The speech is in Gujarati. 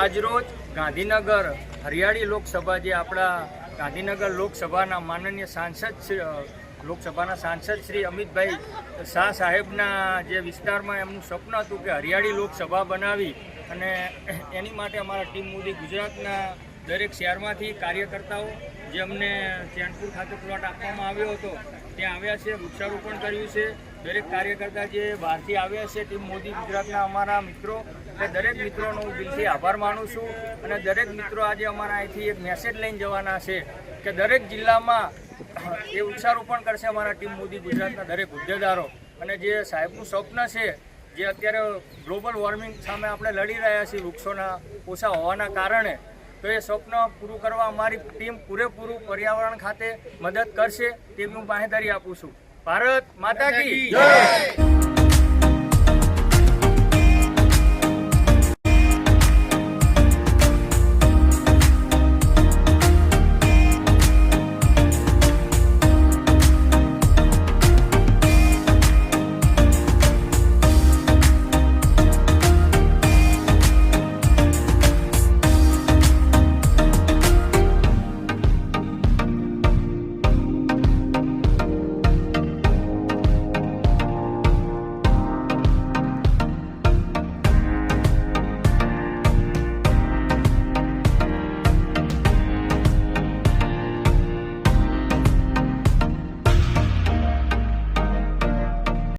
આજરોજ ગાંધીનગર હરિયાળી લોકસભા જે આપણા ગાંધીનગર લોકસભાના માનનીય લોકસભાના સાંસદ શ્રી અમિતભાઈ શાહ સાહેબના જે વિસ્તારમાં એમનું સ્વપ્ન હતું કે હરિયાળી લોકસભા બનાવી અને એની માટે અમારા ટીમ મોદી ગુજરાતના દરેક શહેરમાંથી કાર્યકર્તાઓ જે અમને ચેનપુર ખાતે પ્લોટ આપવામાં આવ્યો હતો ત્યાં આવ્યા છે, વૃક્ષારોપણ કર્યું છે. દરેક કાર્યકર્તા જે બહારથી આવ્યા છે ટીમ મોદી ગુજરાતના અમારા મિત્રો, એટલે દરેક મિત્રોનો હું દિલથી આભાર માનું છું. અને દરેક મિત્રો આજે અમારા અહીંથી એક મેસેજ લઈને જવાના છે કે દરેક જિલ્લામાં એ વૃક્ષારોપણ કરશે અમારા ટીમ મોદી ગુજરાતના દરેક હોદ્દેદારો. અને જે સાહેબનું સ્વપ્ન છે, જે અત્યારે ગ્લોબલ વોર્મિંગ સામે આપણે લડી રહ્યા છીએ વૃક્ષોના ઓછા હોવાના કારણે, તો એ સ્વપ્ન પૂરું કરવા અમારી ટીમ પૂરેપૂરું પર્યાવરણ ખાતે મદદ કરશે તેવી હું બાંહેધરી આપું છું. ભારત માતા કી જય.